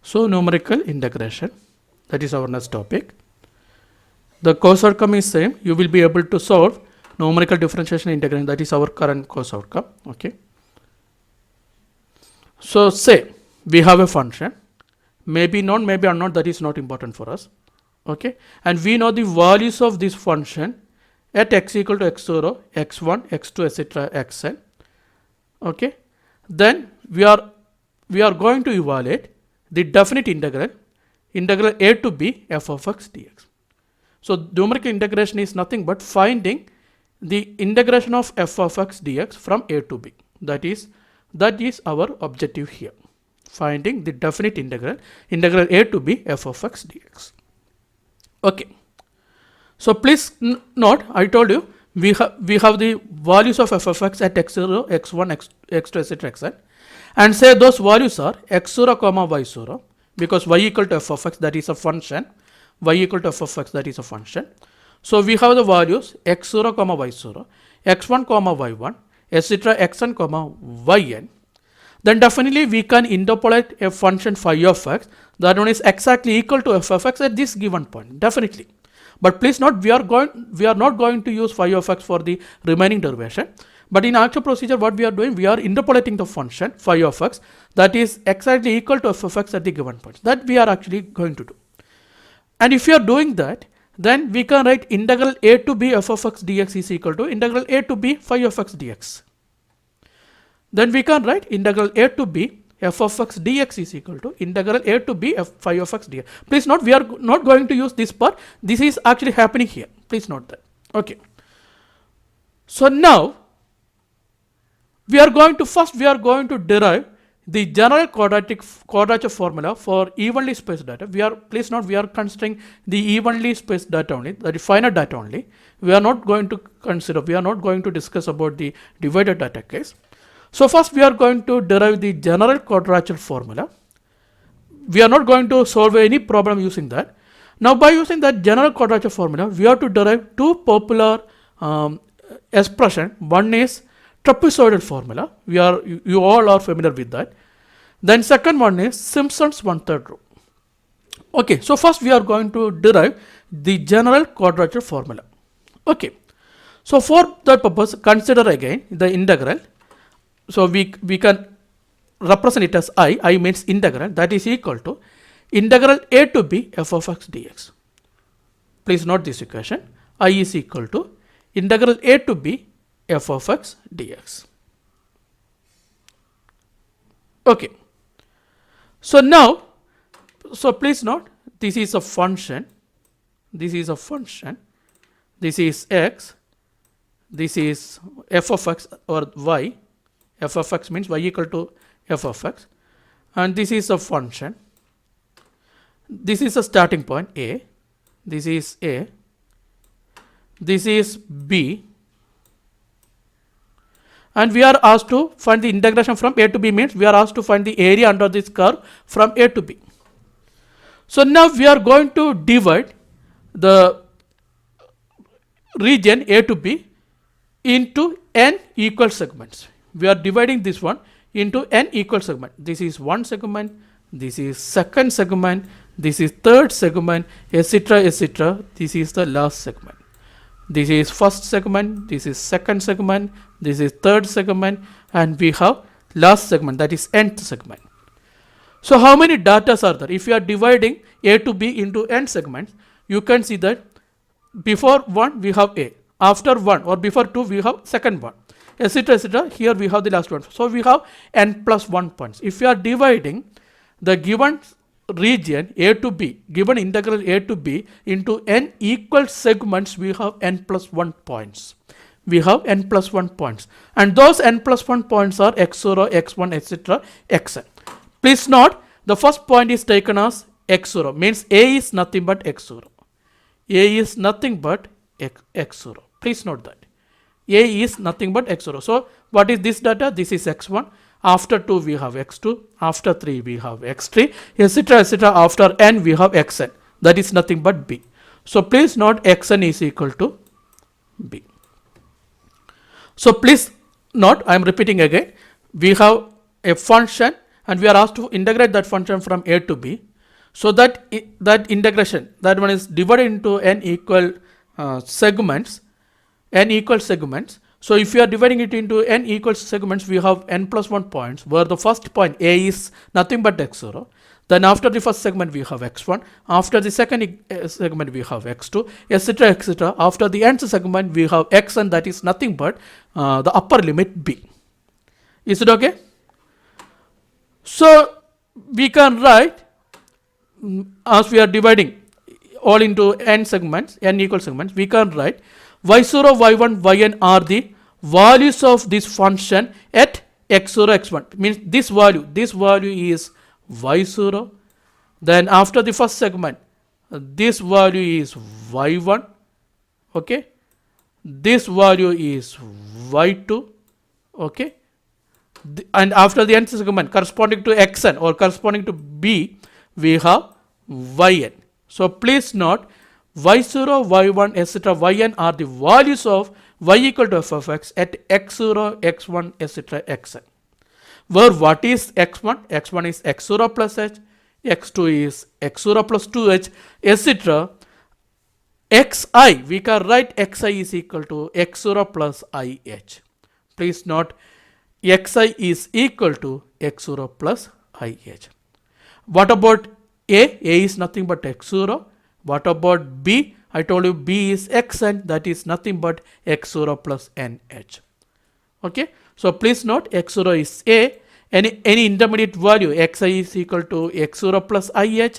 So numerical integration, that is our next topic. The course outcome is same. You will be able to solve numerical differentiation integration. That is our current course outcome. Okay. So say we have a function, maybe not, maybe or not, that is not important for us. Okay. And we know the values of this function at x equal to x0, x1, x2, etc., xn. Okay. Then we are going to evaluate the definite integral a to b f of x dx. So numerical integration is nothing but finding the integration of f of x dx from a to b. That is our objective here. Finding the definite integral a to b f of x dx. Okay. So please note, I told you we have the values of f of x at x0, x1, x2, etc., xn, and say those values are x0, y0, because y equal to f of x, that is a function, y equal to f of x, that is a function. So we have the values x0, y0, x1, y1, etc., xn, yn. Then definitely we can interpolate a function phi of x that one is exactly equal to f of x at this given point, definitely. But please note, we are not going to use phi of x for the remaining derivation. But in actual procedure, what we are doing, we are interpolating the function phi of x that is exactly equal to f of x at the given point. That we are actually going to do. And if you are doing that, then we can write integral a to b f of x dx is equal to integral a to b phi of x dx. Then we can write integral a to b f of x dx is equal to integral a to b f phi of x dx. Please note, we are not going to use this part. This is actually happening here. Please note that. Okay. So now we are going to derive the general quadrature formula for evenly spaced data. Please note, we are considering the evenly spaced data only, that is finite data only. We are not going to discuss about the divided data case. So first we are going to derive the general quadrature formula. We are not going to solve any problem using that. Now by using that general quadrature formula, we have to derive two popular expression. One is trapezoidal formula. You all are familiar with that. Then second one is Simpson's one-third rule. Okay, so first we are going to derive the general quadrature formula. Okay, so for that purpose, consider again the integral. So we can represent it as I means integral, that is equal to integral a to b f of x dx. Please note this equation, I is equal to integral a to b f of x dx. Okay. So now, so please note, this is a function, this is x, this is f of x or y. F of x means y equal to f of x, and this is a function. This is a starting point a, this is a, this is b, and we are asked to find the integration from a to b, means we are asked to find the area under this curve from a to b. So now we are going to divide the region a to b into n equal segments. We are dividing this one into n equal segment. This is one segment, this is second segment, this is third segment, etc., etc. This is the last segment. This is first segment, this is second segment, this is third segment, and we have last segment, that is nth segment. So how many data are there? If you are dividing a to b into n segments, you can see that before 1 we have a, after 1 or before 2 we have second one, etc., etc. Here we have the last one. So we have n plus 1 points. If you are dividing the given region a to b, given integral a to b into n equal segments, we have n plus 1 points. We have n plus 1 points, and those n plus 1 points are x0, x1, etc., xn. Please note, the first point is taken as x0, means a is nothing but x0. A is nothing but x0. Please note that. A is nothing but x0. So what is this data? This is x1. After 2 we have x2. After 3 we have x3, etc., etc. After n we have xn. That is nothing but b. So please note, xn is equal to b. So please note, I am repeating again. We have a function and we are asked to integrate that function from a to b. So that that integration, that one is divided into n equal segments, n equal segments. So if you are dividing it into n equal segments, we have n plus 1 points, where the first point a is nothing but x0. Then after the first segment we have x1, after the second segment we have x2, etc, etc. After the nth segment we have xn, that is nothing but the upper limit b. Is it okay? So we can write, as we are dividing all into n segments, n equal segments, we can write y0, y1, yn are the values of this function at x0, x1. Means this value is y0. Then after the first segment, this value is y1. Okay. This value is y2. Okay. And after the nth segment corresponding to xn or corresponding to b, we have yn. So please note, y0, y1, etc, yn are the values of y equal to f of x at x0, x1, etc, xn. Where what is x1? x1 is x0 plus h, x2 is x0 plus 2h, etc. xi, we can write xi is equal to x0 plus ih. Please note, xi is equal to x0 plus ih. What about a? A is nothing but x0. What about b? I told you b is xn, that is nothing but x0 plus nh. Okay. So please note, x0 is a, any intermediate value xi is equal to x0 plus ih,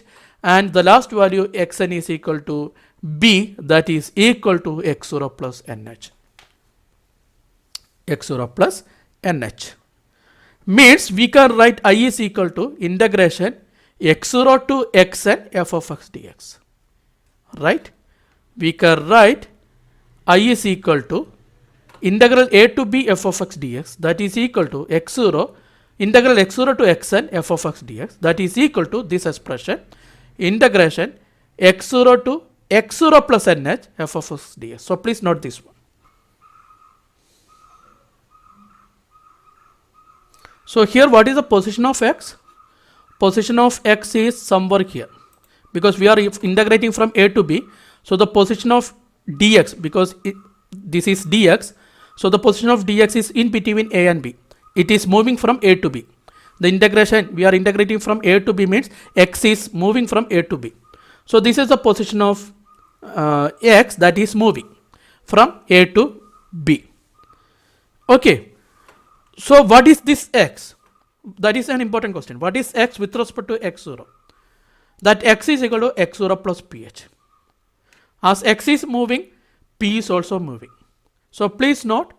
and the last value xn is equal to b, that is equal to x0 plus nh. x0 plus nh means we can write I is equal to integration x0 to xn f of x dx. Right? We can write I is equal to integral a to b f of x dx, that is equal to x0 integral x0 to xn f of x dx, that is equal to this expression integration x0 to x0 plus nh f of x dx. So please note this one. So here what is the position of x? Position of x is somewhere here, because we are integrating from a to b. So the position of dx, because this is dx, so the position of dx is in between a and b. It is moving from a to b. The integration, we are integrating from a to b, means x is moving from a to b. So this is the position of x that is moving from a to b. Okay. So what is this x? That is an important question. What is x with respect to x0? That x is equal to x0 plus ph. As x is moving, p is also moving. So please note,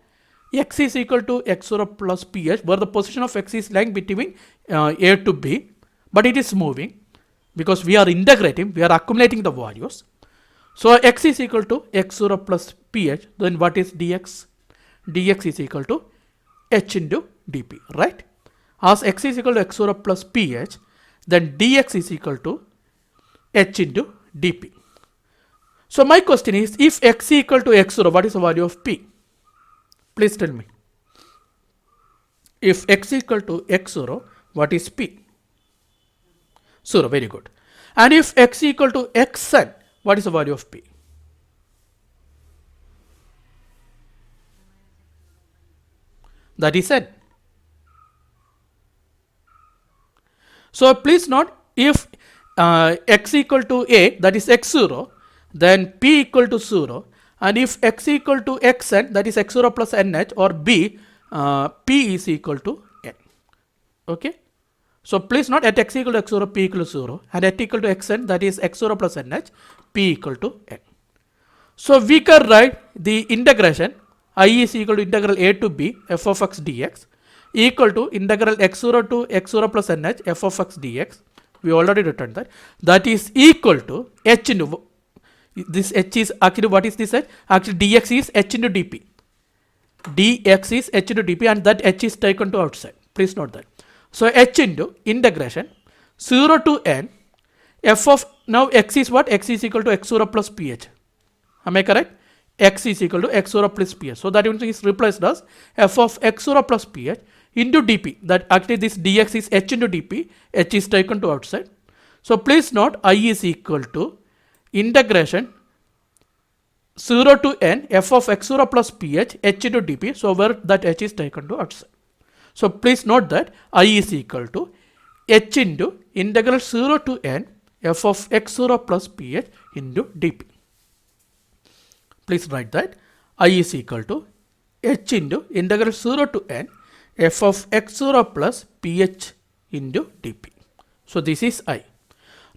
x is equal to x0 plus ph, where the position of x is lying between a to b, but it is moving because we are integrating, we are accumulating the values. So x is equal to x0 plus ph, then what is dx? Dx is equal to h into dp, right? As x is equal to x0 plus ph, then dx is equal to h into dp. So my question is, if x is equal to x0, what is the value of p? Please tell me. If x is equal to x0, what is p? 0, very good. And if x is equal to xn, what is the value of p? That is n. So please note, if x equal to a, that is x0, then p equal to 0, and if x equal to xn, that is x0 plus nh, or b, p is equal to n. Okay. So please note, at x equal to x0, p equal to 0, and at equal to xn, that is x0 plus nh, p equal to n. So we can write the integration I is equal to integral a to b f of x dx equal to integral x0 to x0 plus nh f of x dx. We already written that. That is equal to h into, this h is actually, what is this h? Actually dx is h into dp. Dx is h into dp, and that h is taken to outside. Please note that. So h into integration 0 to n f of, now x is what? X is equal to x0 plus ph. Am I correct? X is equal to x0 plus ph. So that is replaced as f of x0 plus ph into dp. That actually this dx is h into dp. H is taken to outside. So please note I is equal to integration 0 to n f of x0 plus ph h into dp. So where that h is taken to outside. So please note that I is equal to h into integral 0 to n f of x0 plus ph into dp. Please write that I is equal to h into integral 0 to n f of x0 plus ph into dp. So this is I.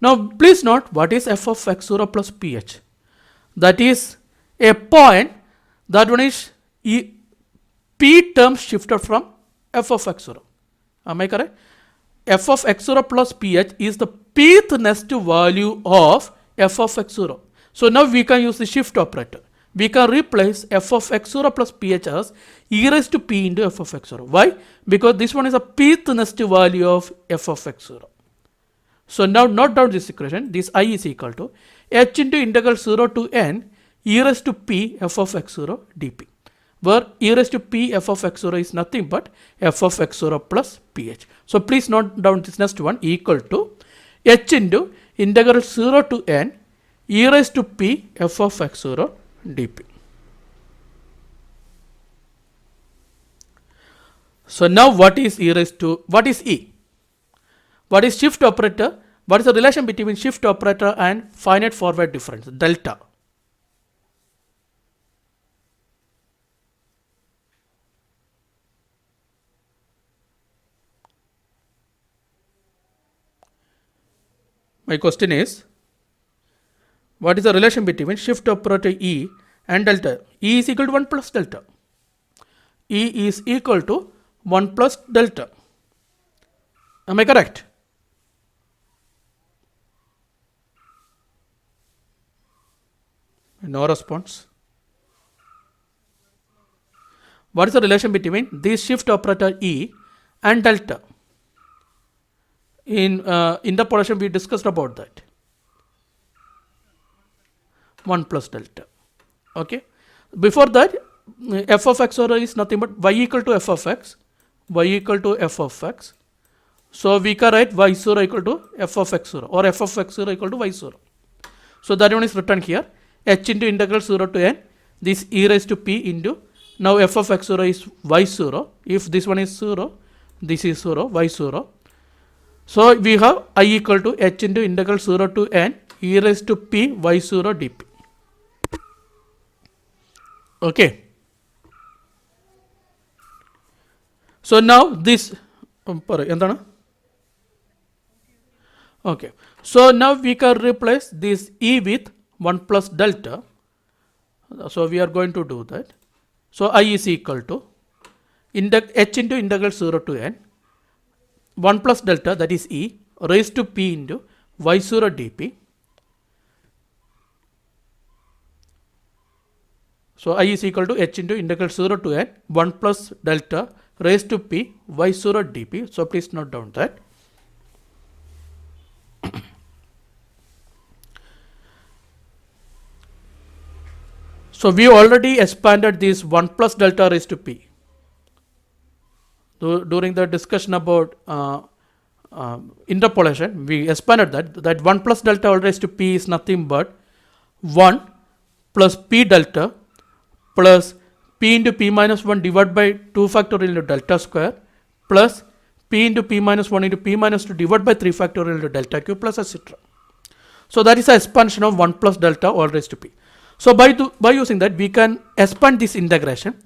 Now please note what is f of x0 plus ph. That is a point, that one is p term shifted from f of x0. Am I correct? F of x0 plus ph is the pth next value of f of x0. So now we can use the shift operator. We can replace f of x0 plus ph as e raised to p into f of x0. Why? Because this one is a pth next value of f of x0. So now note down this equation. This I is equal to h into integral 0 to n e raised to p f of x0 dp, where e raised to p f of x0 is nothing but f of x0 plus ph. So please note down this next one equal to h into integral 0 to n e raised to p f of x0 dp. So now what is e raised to, what is e? What is shift operator? What is the relation between shift operator and finite forward difference, delta? My question is, what is the relation between shift operator E and delta? E is equal to 1 plus delta. E is equal to 1 plus delta. Am I correct? No response. What is the relation between this shift operator E and delta? In interpolation we discussed about that. 1 plus delta. Okay. Before that, f of x0 is nothing but y equal to f of x, y equal to f of x. So we can write y0 equal to f of x0 or f of x0 equal to y0. So that one is written here, h into integral 0 to n, this e raised to p into, now f of x0 is y0. If this one is 0, this is 0, y0. So we have I equal to h into integral 0 to n e raised to p y0 dp. Okay. So now this, okay. So now we can replace this e with 1 plus delta. So we are going to do that. So I is equal to h into integral 0 to n 1 plus delta, that is e, raised to p into y0 dp. So I is equal to h into integral 0 to n 1 plus delta raised to p y0 dp. So please note down that. So we already expanded this 1 plus delta raised to p. During the discussion about interpolation, we expanded that 1 plus delta all raised to p is nothing but 1 plus p delta plus p into p minus 1 divided by 2 factorial into delta square plus p into p minus 1 into p minus 2 divided by 3 factorial into delta cube plus etc. So that is the expansion of 1 plus delta all raised to p. So by using that we can expand this integration.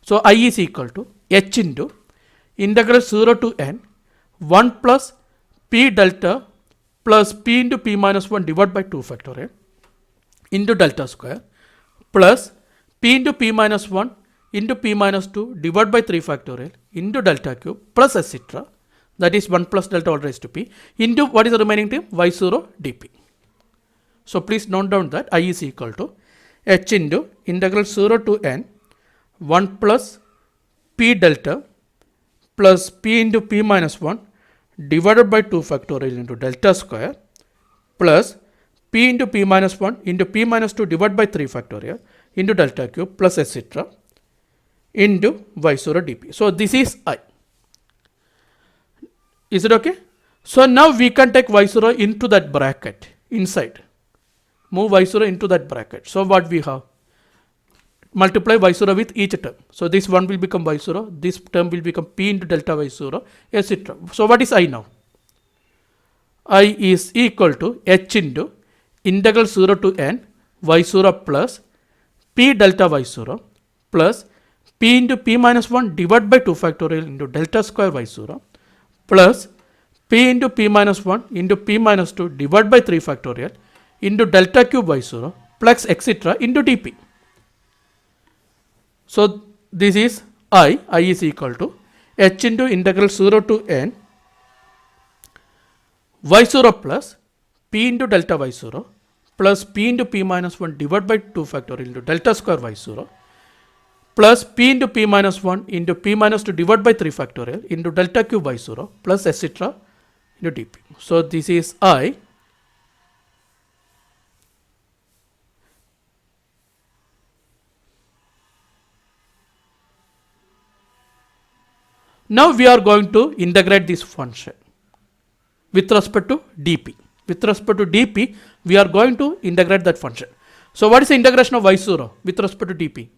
So I is equal to h into integral 0 to n 1 plus p delta plus p into p minus 1 divided by 2 factorial into delta square plus p into p minus 1 into p minus 2 divided by 3 factorial into delta cube plus etc. That is 1 plus delta all raised to p into what is the remaining term y0 dp. So please note down that I is equal to h into integral 0 to n 1 plus p delta plus p into p minus 1 divided by 2 factorial into delta square plus p into p minus 1 into p minus 2 divided by 3 factorial into delta cube plus etc. into y0 dp. So this is I. Is it okay? So now we can take y0 into that bracket inside. Move y0 into that bracket. So what we have? Multiply y0 with each term. So this one will become y0. This term will become p into delta y0, etc. So what is I now? I is equal to h into integral 0 to n y0 plus p delta y0 plus p into p minus 1 divided by 2 factorial into delta square y0 plus p into p minus 1 into p minus 2 divided by 3 factorial into delta cube y0 plus etc. into dp. So this is I is equal to h into integral 0 to n y0 plus p into delta y0 plus p into p minus 1 divided by 2 factorial into delta square y0 plus p into p minus 1 into p minus 2 divided by 3 factorial into delta cube y0 plus etc. into dp. So this is I. Now we are going to integrate this function with respect to dp. With respect to dp, we are going to integrate that function. So what is the integration of y0 with respect to dp?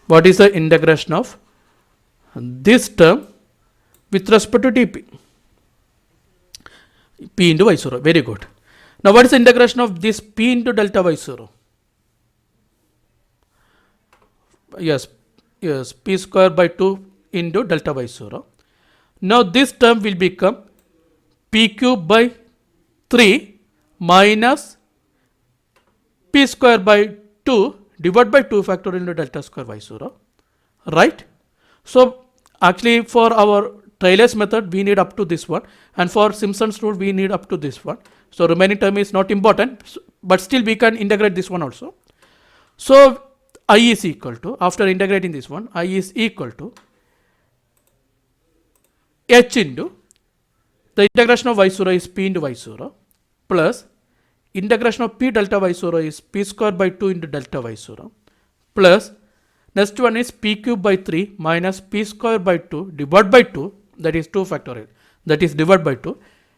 What is the integration of this term with respect to dp? P into y0. Very good. Now what is the integration of this p into delta y0? Yes, p square by 2 into delta y0. Now this term will become p cube by 3 minus p square by 2 divided by 2 factorial into delta square y0, right? So actually for our Taylor's method we need up to this one, and for Simpson's rule we need up to this one. So remaining term is not important, but still we can integrate this one also. So I is equal to, after integrating this one, I is equal to h into the integration of y0 is p into y0 plus integration of p delta y0 is p square by 2 into delta y0 plus next one is p cube by 3 minus p square by 2 divided by 2, that is 2 factorial, that is divided by 2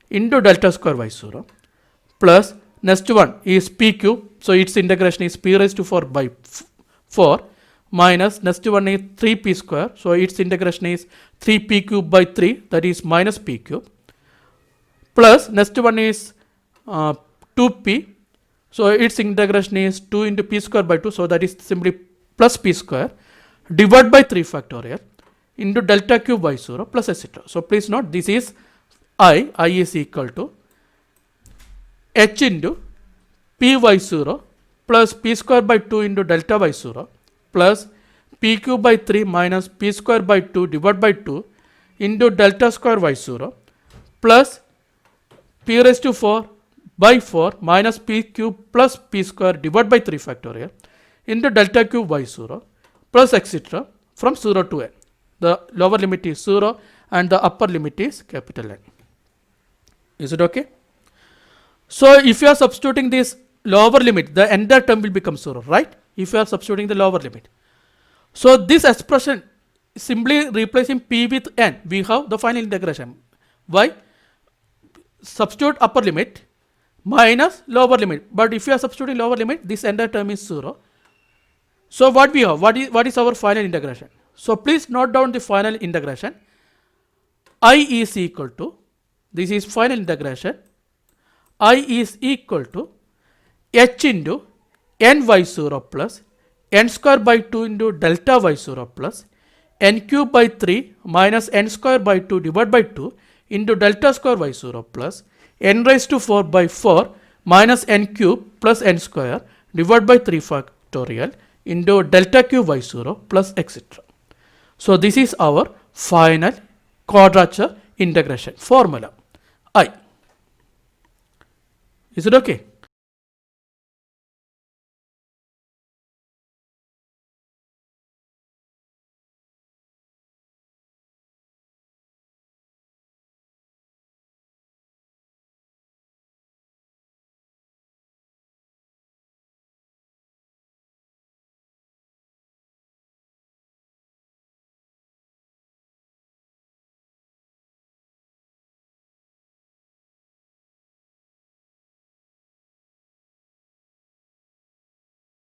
into delta square y0 plus next one is p cube, so its integration is p raised to 4 by 4 minus next one is 3p square, so its integration is 3p cube by 3, that is minus p cube, plus next one is 2p, so its integration is 2 into p square by 2, so that is simply plus p square divided by 3 factorial into delta cube y0 plus etc. So please note this is I is equal to h into p y0 plus p square by 2 into delta y0 plus p cube by 3 minus p square by 2 divided by 2 into delta square y0 plus p raised to 4 by 4 minus p cube plus p square divided by 3 factorial into delta cube y0 plus etc. from 0 to n. The lower limit is 0 and the upper limit is capital N. Is it okay? So if you are substituting this lower limit, the entire term will become 0, right? If you are substituting the lower limit. So this expression, simply replacing p with n, we have the final integration. Why? Substitute upper limit minus lower limit. But if you are substituting lower limit, this entire term is 0. So what we have? What is our final integration? So please note down the final integration. I is equal to, this is final integration, I is equal to h into n y0 plus n square by 2 into delta y0 plus n cube by 3 minus n square by 2 divided by 2 into delta square y0 plus n raised to 4 by 4 minus n cube plus n square divided by 3 factorial into delta cube y0 plus etc. So this is our final quadrature integration formula I. Is it okay?